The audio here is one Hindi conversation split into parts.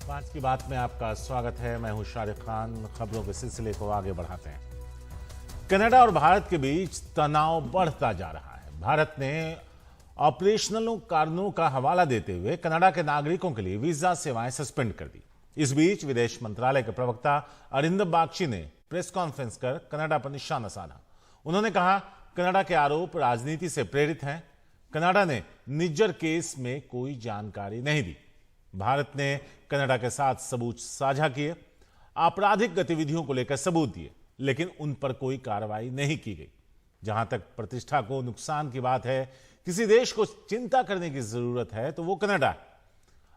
पांच की बात में आपका स्वागत है। मैं हूं शारिक खान। खबरों के सिलसिले को आगे बढ़ाते हैं। कनाडा और भारत के बीच तनाव बढ़ता जा रहा है। भारत ने ऑपरेशनल कारणों का हवाला देते हुए कनाडा के नागरिकों के लिए वीजा सेवाएं सस्पेंड कर दी। इस बीच विदेश मंत्रालय के प्रवक्ता अरिंदम बागची ने प्रेस कॉन्फ्रेंस कर कनाडा पर निशाना साधा। उन्होंने कहा, कनाडा के आरोप राजनीति से प्रेरित हैं। कनाडा ने निज्जर केस में कोई जानकारी नहीं दी। भारत ने कनाडा के साथ सबूत साझा किए, आपराधिक गतिविधियों को लेकर सबूत दिए, लेकिन उन पर कोई कार्रवाई नहीं की गई। जहां तक प्रतिष्ठा को नुकसान की बात है, किसी देश को चिंता करने की जरूरत है तो वो कनाडा है।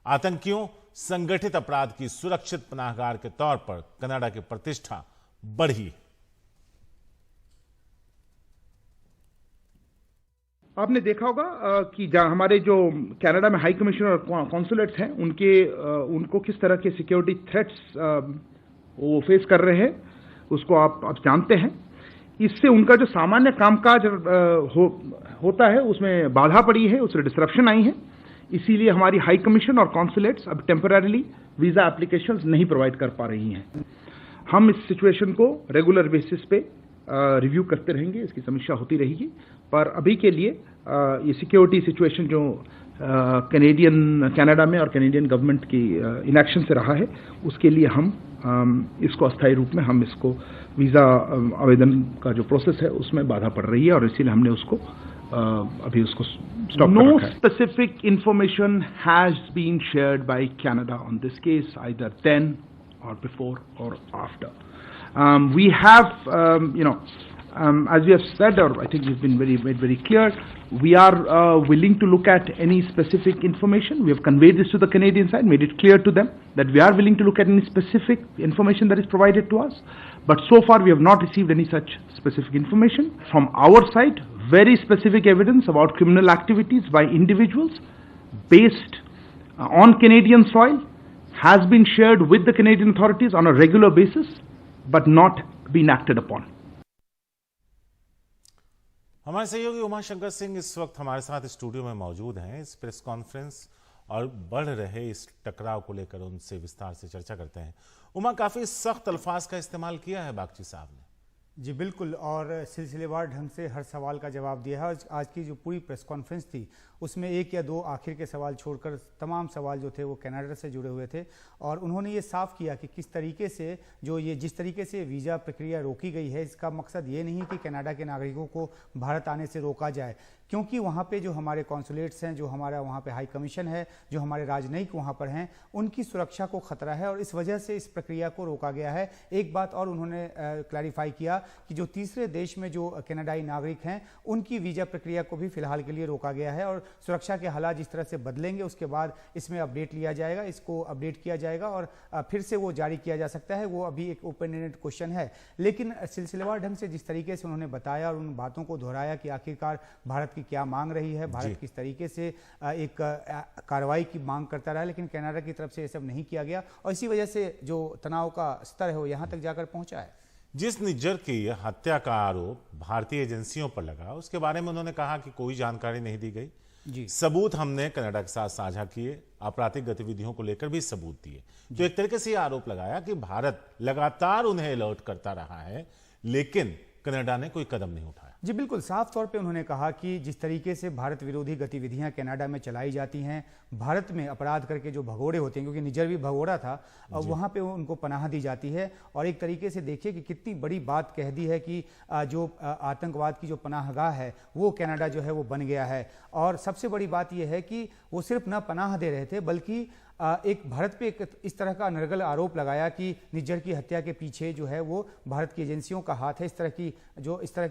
आतंकियों, संगठित अपराध की सुरक्षित पनाहगार के तौर पर कनाडा की प्रतिष्ठा बढ़ी। आपने देखा होगा कि जहां हमारे जो कनाडा में हाई कमिश्नर और कॉन्सुलेट्स हैं उनको किस तरह के सिक्योरिटी थ्रेट्स वो फेस कर रहे हैं, उसको आप जानते हैं। इससे उनका जो सामान्य कामकाज होता है उसमें बाधा पड़ी है, उससे डिसरप्शन आई है। इसीलिए हमारी हाई कमीशन और कॉन्सुलेट्स अब टेम्पररीली वीजा एप्लीकेशंस नहीं प्रोवाइड कर पा रही हैं। हम इस सिचुएशन को रेगुलर बेसिस पे रिव्यू करते रहेंगे, इसकी समीक्षा होती रहेगी। पर अभी के लिए ये सिक्योरिटी सिचुएशन जो कनाडा में और कैनेडियन गवर्नमेंट की इनएक्शन से रहा है, उसके लिए हम इसको अस्थायी रूप में हम इसको वीजा आवेदन का जो प्रोसेस है उसमें बाधा पड़ रही है और इसीलिए हमने उसको अभी उसको स्टॉप कर रखा है। No specific information has been shared by Canada on this case either then or before or after. We have, as we have said, or I think we've been made very clear, we are willing to look at any specific information. We have conveyed this to the Canadian side, made it clear to them that we are willing to look at any specific information that is provided to us. But so far we have not received any such specific information. From our side, very specific evidence about criminal activities by individuals based on Canadian soil has been shared with the Canadian authorities on a regular basis, but not been acted upon. हमारे सहयोगी उमाशंकर सिंह इस वक्त हमारे साथ स्टूडियो में मौजूद हैं। इस प्रेस कॉन्फ्रेंस और बढ़ रहे इस टकराव को लेकर उनसे विस्तार से चर्चा करते हैं। उमा, काफी सख्त अल्फाज का इस्तेमाल किया है बागची साहब ने। जी बिल्कुल, और सिलसिलेवार ढंग से हर सवाल का जवाब दिया है। आज की जो पूरी प्रेस कॉन्फ्रेंस थी उसमें एक या दो आखिर के सवाल छोड़कर तमाम सवाल जो थे वो कनाडा से जुड़े हुए थे। और उन्होंने ये साफ किया कि किस तरीके से जिस तरीके से वीज़ा प्रक्रिया रोकी गई है, इसका मकसद ये नहीं कि कनाडा के नागरिकों को भारत आने से रोका जाए, क्योंकि वहाँ पे जो हमारे कॉन्सुलेट्स हैं, जो हमारा वहाँ पे हाई कमीशन है, जो हमारे राजनयिक वहाँ पर हैं, उनकी सुरक्षा को खतरा है और इस वजह से इस प्रक्रिया को रोका गया है। एक बात और उन्होंने क्लैरिफाई किया कि जो तीसरे देश में जो कनाडाई नागरिक हैं उनकी वीज़ा प्रक्रिया को भी फिलहाल के लिए रोका गया है और सुरक्षा के हालात जिस तरह से बदलेंगे उसके बाद इसमें अपडेट लिया जाएगा, इसको अपडेट किया जाएगा और फिर से वो जारी किया जा सकता है। वो अभी एक ओपन एंडेड क्वेश्चन है, लेकिन सिलसिलेवार ढंग से जिस तरीके से उन्होंने बताया और उन बातों को दोहराया कि आखिरकार भारत की क्या मांग रही है, भारत किस तरीके से एक कार्रवाई की मांग करता रहा, लेकिन कनाडा की तरफ से ये सब नहीं किया गया और इसी वजह से जो तनाव का स्तर है वो यहाँ तक जाकर पहुंचा है। जिस निज्जर की हत्या का आरोप भारतीय एजेंसियों पर लगा, उसके बारे में उन्होंने कहा कि कोई जानकारी नहीं दी गई। जी, सबूत हमने कनाडा के साथ साझा किए, आपराधिक गतिविधियों को लेकर भी सबूत दिए। तो एक तरीके से यह आरोप लगाया कि भारत लगातार उन्हें अलर्ट करता रहा है, लेकिन कनाडा ने कोई कदम नहीं उठाया। जी बिल्कुल, साफ तौर पे उन्होंने कहा कि जिस तरीके से भारत विरोधी गतिविधियां कनाडा में चलाई जाती हैं, भारत में अपराध करके जो भगोड़े होते हैं, क्योंकि निज्जर भी भगोड़ा था, वहां पे उनको पनाह दी जाती है। और एक तरीके से देखिए कि कितनी बड़ी बात कह दी है कि जो आतंकवाद की जो पनाहगाह है वो कनाडा जो है वो बन गया है। और सबसे बड़ी बात यह है कि वो सिर्फ न पनाह दे रहे थे बल्कि एक भारत पे एक इस तरह का अनर्गल आरोप लगाया कि निज्जर की हत्या के पीछे जो है वो भारत की एजेंसियों का हाथ है। इस तरह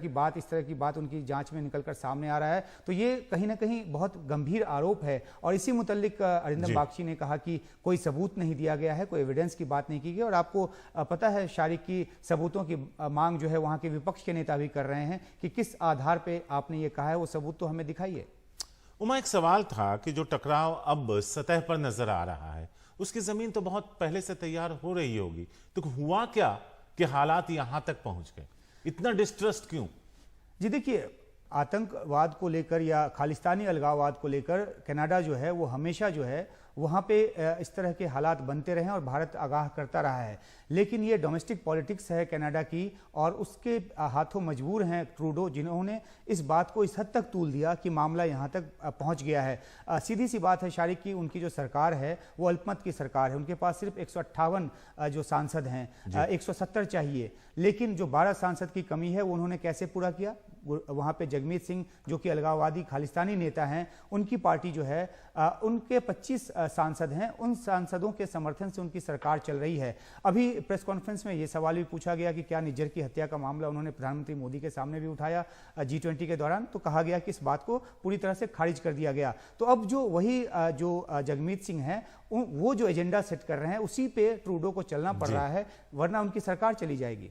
की बात उनकी जांच में निकलकर सामने आ रहा है। तो ये कहीं ना कहीं बहुत गंभीर आरोप है और इसी मुतल्लिक अरिंदम बागची ने कहा कि कोई सबूत नहीं दिया गया है, कोई एविडेंस की बात नहीं की गई। और आपको पता है शारिक की सबूतों की मांग जो है वहां के विपक्ष के नेता भी कर रहे हैं कि किस आधार पर आपने ये कहा है, वो सबूत तो हमें दिखाइए। उमा, एक सवाल था कि जो टकराव अब सतह पर नजर आ रहा है उसकी जमीन तो बहुत पहले से तैयार हो रही होगी, तो हुआ क्या कि हालात यहां तक पहुंच गए? इतना डिस्ट्रस्ट क्यों? जी देखिए, आतंकवाद को लेकर या खालिस्तानी अलगाववाद को लेकर कनाडा जो है वो हमेशा जो है वहाँ पे इस तरह के हालात बनते रहे और भारत आगाह करता रहा है। लेकिन ये डोमेस्टिक पॉलिटिक्स है कनाडा की और उसके हाथों मजबूर हैं ट्रूडो, जिन्होंने इस बात को इस हद तक तूल दिया कि मामला यहाँ तक पहुँच गया है। सीधी सी बात है शारिक की, उनकी जो सरकार है वो अल्पमत की सरकार है। उनके पास सिर्फ 158 जो सांसद हैं, 170 चाहिए, लेकिन जो 12 सांसद की कमी है वो उन्होंने कैसे पूरा किया? वहाँ पे जगमीत सिंह जो कि अलगाववादी खालिस्तानी नेता हैं, उनकी पार्टी जो है उनके 25 सांसद हैं, उन सांसदों के समर्थन से उनकी सरकार चल रही है। अभी प्रेस कॉन्फ्रेंस में ये सवाल भी पूछा गया कि क्या निज्जर की हत्या का मामला उन्होंने प्रधानमंत्री मोदी के सामने भी उठाया G20 के दौरान, तो कहा गया कि इस बात को पूरी तरह से खारिज कर दिया गया। तो अब जो वही जो जगमीत सिंह हैं वो जो एजेंडा सेट कर रहे हैं उसी पे ट्रूडो को चलना पड़ रहा है, वरना उनकी सरकार चली जाएगी।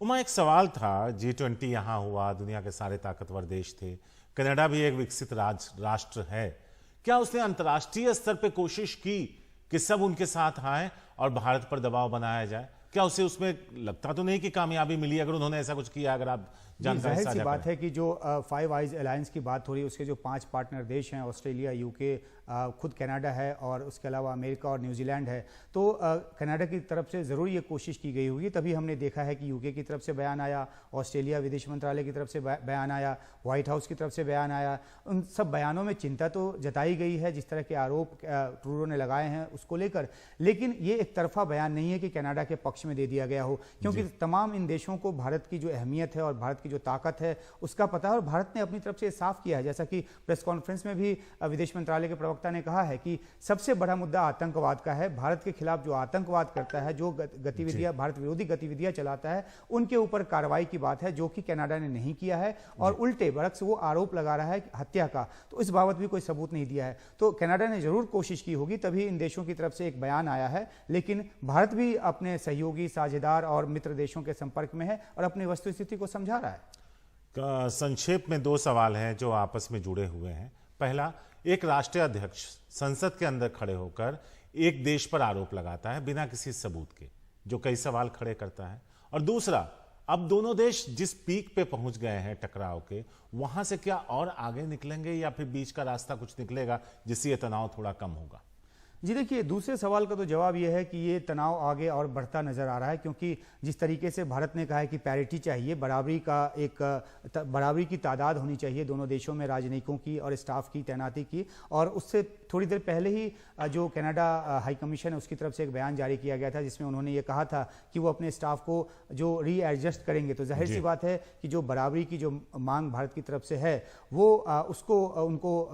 उमा, एक सवाल था, G20 यहाँ हुआ, दुनिया के सारे ताकतवर देश थे, कनाडा भी एक विकसित राष्ट्र है, क्या उसने अंतर्राष्ट्रीय स्तर पे कोशिश की कि सब उनके साथ आए और भारत पर दबाव बनाया जाए? क्या उसे उसमें लगता तो नहीं कि कामयाबी मिली अगर उन्होंने ऐसा कुछ किया? अगर आप जानकारी जाहिर सी बात है कि जो फाइव आइज अलायंस की बात हो रही है, उसके जो 5 पार्टनर देश हैं, ऑस्ट्रेलिया, यूके, खुद कनाडा है और उसके अलावा अमेरिका और न्यूजीलैंड है, तो कनाडा की तरफ से ज़रूर ये कोशिश की गई होगी। तभी हमने देखा है कि यूके की तरफ से बयान आया, ऑस्ट्रेलिया विदेश मंत्रालय की तरफ से बयान आया, व्हाइट हाउस की तरफ से बयान आया। उन सब बयानों में चिंता तो जताई गई है जिस तरह के आरोप ट्रूडो ने लगाए हैं उसको लेकर, लेकिन ये एक तरफा बयान नहीं है कि कनाडा के पक्ष में दे दिया गया हो, क्योंकि तमाम इन देशों को भारत की जो अहमियत है और भारत की जो ताकत है उसका पता है और भारत ने अपनी तरफ से साफ किया है। जैसा कि प्रेस कॉन्फ्रेंस में भी विदेश मंत्रालय के प्रवक्ता ने कहा है कि सबसे बड़ा मुद्दा आतंकवाद का है। भारत के खिलाफ जो आतंकवाद करता है, जो गतिविधियां, भारत विरोधी गतिविधियां चलाता है, उनके ऊपर कार्रवाई की बात है, जो कि कनाडा ने नहीं किया है और उल्टे बरक्स वो आरोप लगा रहा है हत्या का, तो इस बाबत भी कोई सबूत नहीं दिया है। तो कनाडा ने जरूर कोशिश की होगी, तभी इन देशों की तरफ से एक बयान आया है, लेकिन भारत भी अपने सहयोगी, साझेदार और मित्र देशों के संपर्क में है और अपनी वस्तुस्थिति को समझा रहा है। संक्षेप में 2 सवाल हैं जो आपस में जुड़े हुए हैं। पहला, एक राष्ट्रीय अध्यक्ष संसद के अंदर खड़े होकर एक देश पर आरोप लगाता है बिना किसी सबूत के, जो कई सवाल खड़े करता है। और दूसरा, अब दोनों देश जिस पीक पे पहुंच गए हैं टकराव के, वहां से क्या और आगे निकलेंगे या फिर बीच का रास्ता कुछ निकलेगा जिससे ये तनाव थोड़ा कम होगा? जी देखिए, दूसरे सवाल का तो जवाब यह है कि ये तनाव आगे और बढ़ता नजर आ रहा है, क्योंकि जिस तरीके से भारत ने कहा है कि पैरिटी चाहिए, बराबरी की तादाद होनी चाहिए दोनों देशों में राजनयिकों की और स्टाफ की तैनाती की। और उससे थोड़ी देर पहले ही जो कनाडा हाई कमीशन है उसकी तरफ से एक बयान जारी किया गया था जिसमें उन्होंने ये कहा था कि वो अपने स्टाफ को जो रीएडजस्ट करेंगे। तो जाहिर सी बात है कि जो बराबरी की जो मांग भारत की तरफ से है वो उसको उनको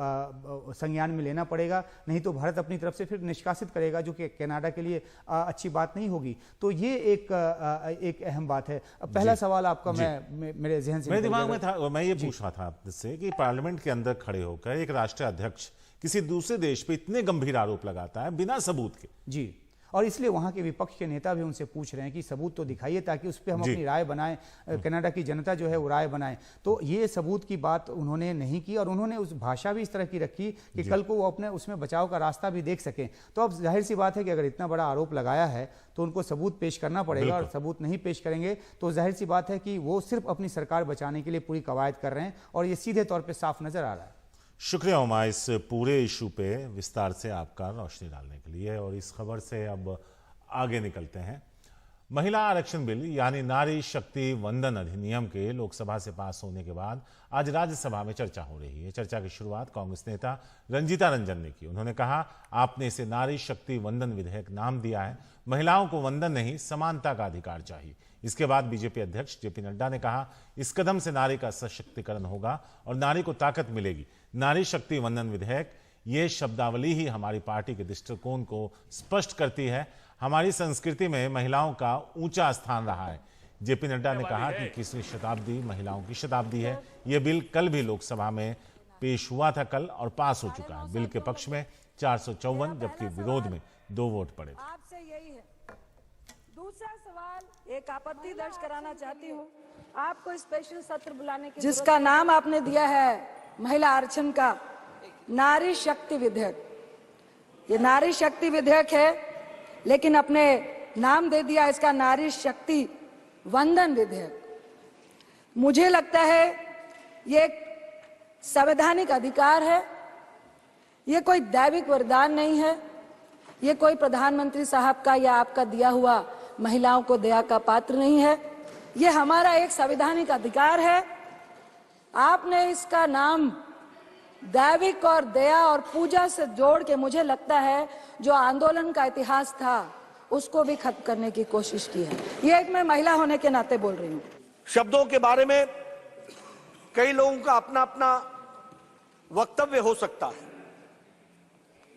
संज्ञान में लेना पड़ेगा, नहीं तो भारत अपनी तरफ से फिर निष्कासित करेगा, जो कि कनाडा के लिए अच्छी बात नहीं होगी। तो ये एक अहम बात है। पहला सवाल आपका मेरे ज़हन से मेरे दिमाग में था, मैं ये पूछ रहा था आपसे कि पार्लियामेंट के अंदर खड़े होकर एक राष्ट्रीय अध्यक्ष किसी दूसरे देश पे इतने गंभीर आरोप लगाता है बिना सबूत के। जी, और इसलिए वहां के विपक्ष के नेता भी उनसे पूछ रहे हैं कि सबूत तो दिखाइए ताकि उस पर हम अपनी राय बनाएं, कनाडा की जनता जो है वो राय बनाए। तो ये सबूत की बात उन्होंने नहीं की और उन्होंने उस भाषा भी इस तरह की रखी कि कल को वो अपने उसमें बचाव का रास्ता भी देख सकें। तो अब जाहिर सी बात है कि अगर इतना बड़ा आरोप लगाया है तो उनको सबूत पेश करना पड़ेगा, और सबूत नहीं पेश करेंगे तो जाहिर सी बात है कि वो सिर्फ अपनी सरकार बचाने के लिए पूरी कवायद कर रहे हैं, और ये सीधे तौर पर साफ नजर आ रहा है। शुक्रिया उमा, इस पूरे इशू पे विस्तार से आपका रोशनी डालने के लिए। और इस खबर से अब आगे निकलते हैं। महिला आरक्षण बिल यानी नारी शक्ति वंदन अधिनियम के लोकसभा से पास होने के बाद आज राज्यसभा में चर्चा हो रही है। चर्चा की शुरुआत कांग्रेस नेता रंजीता रंजन ने की। उन्होंने कहा, आपने इसे नारी शक्ति वंदन विधेयक नाम दिया है, महिलाओं को वंदन नहीं समानता का अधिकार चाहिए। इसके बाद बीजेपी अध्यक्ष जेपी नड्डा ने कहा, इस कदम से नारी का सशक्तिकरण होगा और नारी को ताकत मिलेगी। नारी शक्ति वंदन विधेयक, ये शब्दावली ही हमारी पार्टी के दृष्टिकोण को स्पष्ट करती है। हमारी संस्कृति में महिलाओं का ऊंचा स्थान रहा है। जेपी नड्डा ने कहा कि 21वीं शताब्दी महिलाओं की शताब्दी है। यह बिल कल भी लोकसभा में पेश हुआ था कल और पास हो चुका है। बिल के पक्ष में 454 जबकि विरोध में 2 वोट पड़े थे। आपसे यही है। दूसरा सवाल, एक आपत्ति दर्ज कराना चाहती हूँ। आपको स्पेशल सत्र बुलाने की जिसका नाम आपने दिया है महिला आरक्षण का, नारी शक्ति विधेयक। ये नारी शक्ति विधेयक है, लेकिन अपने नाम दे दिया इसका नारी शक्ति वंदन विधेयक। मुझे लगता है ये एक संवैधानिक अधिकार है। ये कोई दैविक वरदान नहीं है। ये कोई प्रधानमंत्री साहब का या आपका दिया हुआ महिलाओं को दया का पात्र नहीं है। ये हमारा एक संवैधानिक अधिकार है। आपने इसका नाम दैविक और दया और पूजा से जोड़ के मुझे लगता है जो आंदोलन का इतिहास था उसको भी खत्म करने की कोशिश की है। ये एक मैं महिला होने के नाते बोल रही हूं। शब्दों के बारे में कई लोगों का अपना अपना वक्तव्य हो सकता है,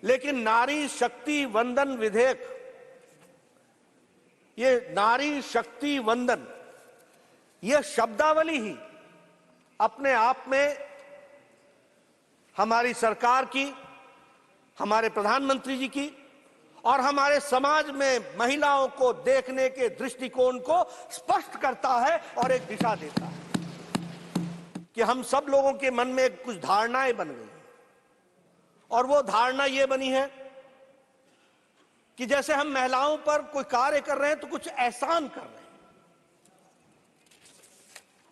लेकिन नारी शक्ति वंदन विधेयक, ये नारी शक्ति वंदन, यह शब्दावली ही अपने आप में हमारी सरकार की, हमारे प्रधानमंत्री जी की और हमारे समाज में महिलाओं को देखने के दृष्टिकोण को स्पष्ट करता है और एक दिशा देता है कि हम सब लोगों के मन में कुछ धारणाएं बन गई और वो धारणा ये बनी है कि जैसे हम महिलाओं पर कोई कार्य कर रहे हैं तो कुछ एहसान कर रहे हैं।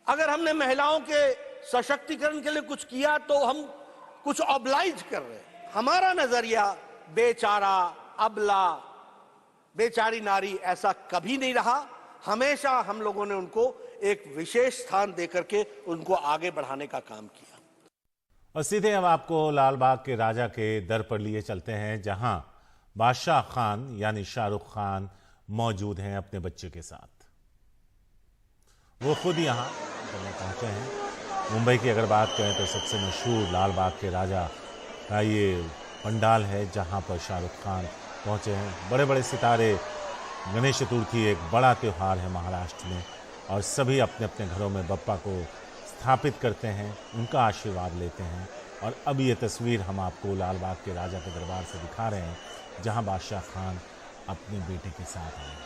अगर हमने महिलाओं के सशक्तिकरण के लिए कुछ किया तो हम कुछ ऑब्लाइज कर रहे हैं। हमारा नजरिया बेचारा, अबला, बेचारी नारी ऐसा कभी नहीं रहा। हमेशा हम लोगों ने उनको एक विशेष स्थान देकर के उनको आगे बढ़ाने का काम किया। और सीधे अब आपको लाल बाग के राजा के दर पर लिए चलते हैं, जहां बादशाह खान यानी शाहरुख खान मौजूद हैं अपने बच्चे के साथ। वो खुद यहां पहुंचे हैं। मुंबई की अगर बात करें तो सबसे मशहूर लाल बाग के राजा का ये पंडाल है, जहां पर शाहरुख खान पहुंचे हैं। बड़े बड़े सितारे, गणेश चतुर्थी एक बड़ा त्यौहार है महाराष्ट्र में, और सभी अपने अपने घरों में बप्पा को स्थापित करते हैं, उनका आशीर्वाद लेते हैं। और अब ये तस्वीर हम आपको लाल बाग के राजा के दरबार से दिखा रहे हैं, जहां बादशाह खान अपने बेटे के साथ आए।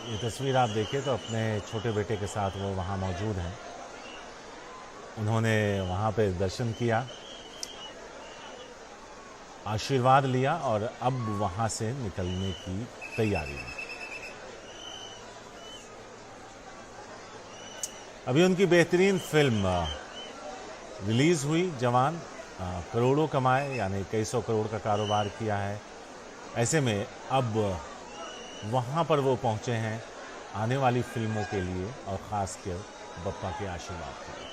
ये तस्वीर आप देखिए तो अपने छोटे बेटे के साथ वो वहाँ मौजूद हैं। उन्होंने वहाँ पे दर्शन किया, आशीर्वाद लिया और अब वहाँ से निकलने की तैयारी है। अभी उनकी बेहतरीन फिल्म रिलीज हुई, जवान, करोड़ों कमाए, यानी कई सौ करोड़ का कारोबार किया है। ऐसे में अब वहाँ पर वो पहुँचे हैं आने वाली फिल्मों के लिए और ख़ासकर बप्पा के आशीर्वाद के लिए।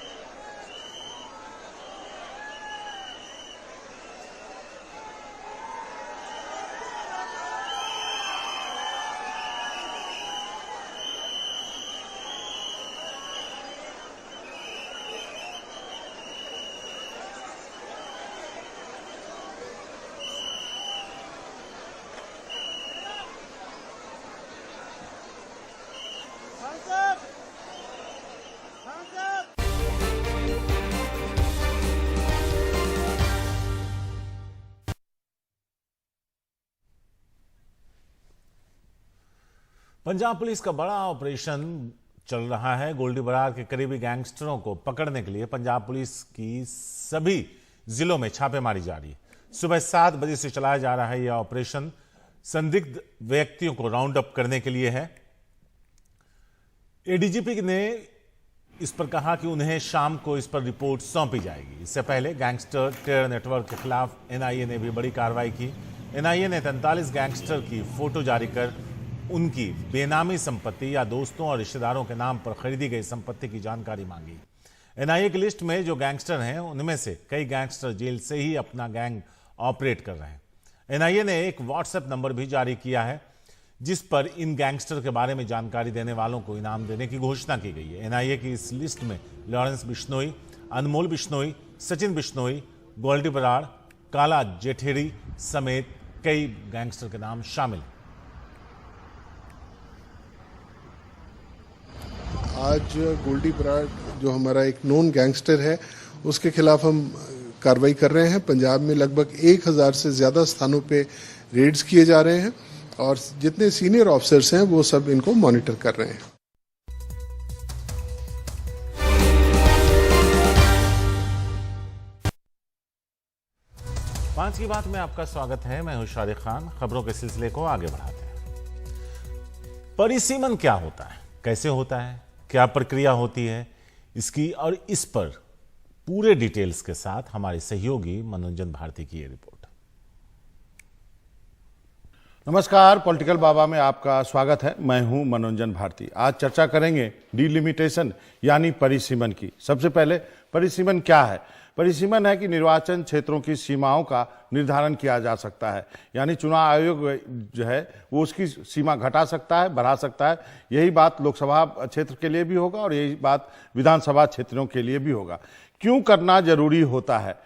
पंजाब पुलिस का बड़ा ऑपरेशन चल रहा है। गोल्डी बरार के करीबी गैंगस्टरों को पकड़ने के लिए पंजाब पुलिस की सभी जिलों में छापेमारी जारी है। सुबह 7 बजे से चलाया जा रहा है यह ऑपरेशन संदिग्ध व्यक्तियों को राउंड अप करने के लिए है। एडीजीपी ने इस पर कहा कि उन्हें शाम को इस पर रिपोर्ट सौंपी जाएगी। इससे पहले गैंगस्टर टेरर नेटवर्क के खिलाफ एनआईए ने भी बड़ी कार्रवाई की। एनआईए ने 43 गैंगस्टर की फोटो जारी कर उनकी बेनामी संपत्ति या दोस्तों और रिश्तेदारों के नाम पर खरीदी गई संपत्ति की जानकारी मांगी। एनआईए की लिस्ट में जो गैंगस्टर हैं उनमें से कई गैंगस्टर जेल से ही अपना गैंग ऑपरेट कर रहे हैं। एनआईए ने एक व्हाट्सएप नंबर भी जारी किया है जिस पर इन गैंगस्टर के बारे में जानकारी देने वालों को इनाम देने की घोषणा की गई है। एनआईए की इस लिस्ट में लॉरेंस बिश्नोई, अनमोल बिश्नोई, सचिन बिश्नोई, गोल्डी बराड़, काला जेठेरी समेत कई गैंगस्टर के नाम शामिल हैं। आज गोल्डी बराड़ जो हमारा एक नोन गैंगस्टर है उसके खिलाफ हम कार्रवाई कर रहे हैं। पंजाब में लगभग 1000 से ज़्यादा स्थानों पे रेड्स किए जा रहे हैं और जितने सीनियर ऑफिसर्स हैं वो सब इनको मॉनिटर कर रहे हैं। 5 की बात में आपका स्वागत है। मैं हूं शारिक खान। खबरों के सिलसिले को आगे बढ़ाते हैं। परिसीमन क्या होता है, कैसे होता है, क्या प्रक्रिया होती है, इसकी और इस पर पूरे डिटेल्स के साथ हमारे सहयोगी मनोरंजन भारती की ये रिपोर्ट। नमस्कार, पॉलिटिकल बाबा में आपका स्वागत है। मैं हूं मनोरंजन भारती। आज चर्चा करेंगे डिलिमिटेशन यानी परिसीमन की। सबसे पहले परिसीमन क्या है? परिसीमन है कि निर्वाचन क्षेत्रों की सीमाओं का निर्धारण किया जा सकता है, यानी चुनाव आयोग जो है वो उसकी सीमा घटा सकता है, बढ़ा सकता है। यही बात लोकसभा क्षेत्र के लिए भी होगा और यही बात विधानसभा क्षेत्रों के लिए भी होगा। क्यों करना जरूरी होता है?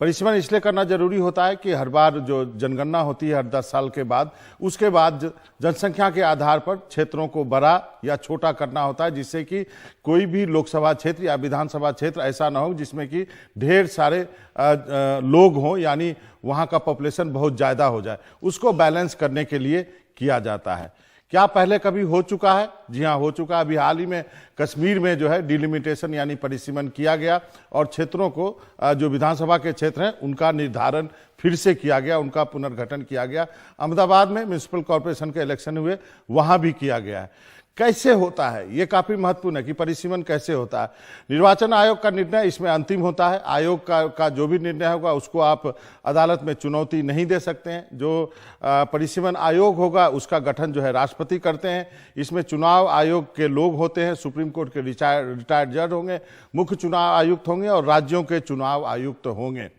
परिसीमन इसलिए करना जरूरी होता है कि हर बार जो जनगणना होती है हर 10 साल के बाद, उसके बाद जनसंख्या के आधार पर क्षेत्रों को बड़ा या छोटा करना होता है, जिससे कि कोई भी लोकसभा क्षेत्र या विधानसभा क्षेत्र ऐसा ना हो जिसमें कि ढेर सारे लोग हों, यानी वहाँ का पॉपुलेशन बहुत ज़्यादा हो जाए। उसको बैलेंस करने के लिए किया जाता है। क्या पहले कभी हो चुका है? जी हाँ, हो चुका है। अभी हाल ही में कश्मीर में जो है डिलिमिटेशन यानी परिसीमन किया गया और क्षेत्रों को जो विधानसभा के क्षेत्र हैं उनका निर्धारण फिर से किया गया, उनका पुनर्गठन किया गया। अहमदाबाद में म्युनिसिपल कॉर्पोरेशन के इलेक्शन हुए, वहां भी किया गया है। कैसे होता है ये काफी महत्वपूर्ण है कि परिसीमन कैसे होता है। निर्वाचन आयोग का निर्णय इसमें अंतिम होता है। आयोग का जो भी निर्णय होगा उसको आप अदालत में चुनौती नहीं दे सकते हैं। जो परिसीमन आयोग होगा उसका गठन जो है राष्ट्रपति करते हैं। इसमें चुनाव आयोग के लोग होते हैं, सुप्रीम कोर्ट के रिटायर्ड जज होंगे, मुख्य चुनाव आयुक्त होंगे और राज्यों के चुनाव आयुक्त होंगे।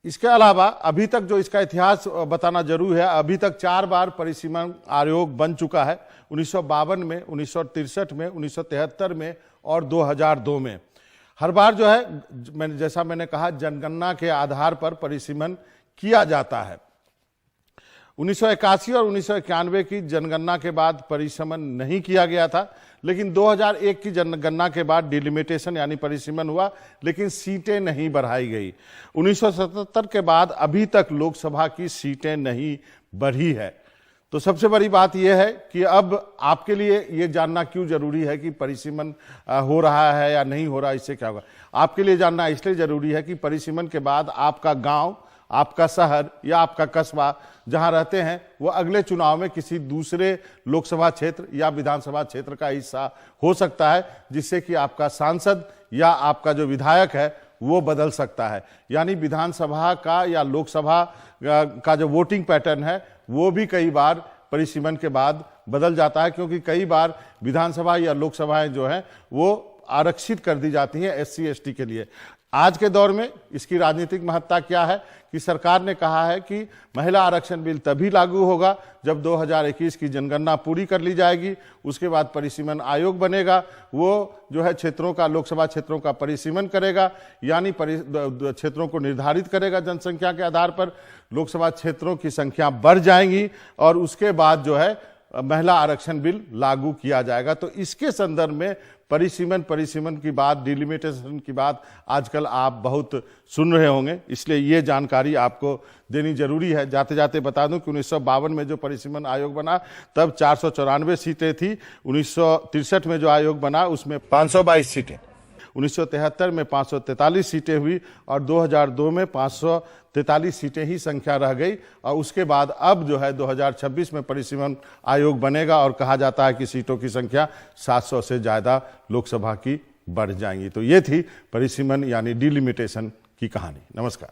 इसके अलावा अभी तक जो इसका इतिहास बताना जरूरी है, अभी तक 4 बार परिसीमन आयोग बन चुका है। 1952 में, 1963 में, 1973 में और 2002 में। हर बार जो है जैसा मैंने कहा जनगणना के आधार पर परिसीमन किया जाता है। 1981 और 1991 की जनगणना के बाद परिसीमन नहीं किया गया था, लेकिन 2001 की जनगणना के बाद डिलिमिटेशन यानी परिसीमन हुआ, लेकिन सीटें नहीं बढ़ाई गई। 1977 के बाद अभी तक लोकसभा की सीटें नहीं बढ़ी है। तो सबसे बड़ी बात यह है कि अब आपके लिए ये जानना क्यों जरूरी है कि परिसीमन हो रहा है या नहीं हो रहा, इससे क्या होगा। आपके लिए जानना इसलिए जरूरी है कि परिसीमन के बाद आपका गांव, आपका शहर या आपका कस्बा जहां रहते हैं वो अगले चुनाव में किसी दूसरे लोकसभा क्षेत्र या विधानसभा क्षेत्र का हिस्सा हो सकता है, जिससे कि आपका सांसद या आपका जो विधायक है वो बदल सकता है। यानी विधानसभा का या लोकसभा का जो वोटिंग पैटर्न है वो भी कई बार परिसीमन के बाद बदल जाता है, क्योंकि कई बार विधानसभा या लोकसभाएं जो हैं वो आरक्षित कर दी जाती हैं SC ST के लिए। आज के दौर में इसकी राजनीतिक महत्ता क्या है कि सरकार ने कहा है कि महिला आरक्षण बिल तभी लागू होगा जब 2021 की जनगणना पूरी कर ली जाएगी। उसके बाद परिसीमन आयोग बनेगा, वो जो है क्षेत्रों का, लोकसभा क्षेत्रों का परिसीमन करेगा, यानी क्षेत्रों को निर्धारित करेगा जनसंख्या के आधार पर। लोकसभा क्षेत्रों की संख्या बढ़ जाएंगी और उसके बाद जो है महिला आरक्षण बिल लागू किया जाएगा। तो इसके संदर्भ में परिसीमन की बात, डिलिमिटेशन की बात आजकल आप बहुत सुन रहे होंगे, इसलिए ये जानकारी आपको देनी जरूरी है। जाते जाते बता दूं कि 1952 में जो परिसीमन आयोग बना तब 494 सीटें थी। 1963 में जो आयोग बना उसमें 522 सीटें, 1973 में 543 सीटें हुई और 2002 में 543 सीटें ही संख्या रह गई। और उसके बाद अब जो है 2026 में परिसीमन आयोग बनेगा और कहा जाता है कि सीटों की संख्या 700 से ज़्यादा लोकसभा की बढ़ जाएंगी। तो ये थी परिसीमन यानी डिलिमिटेशन की कहानी। नमस्कार।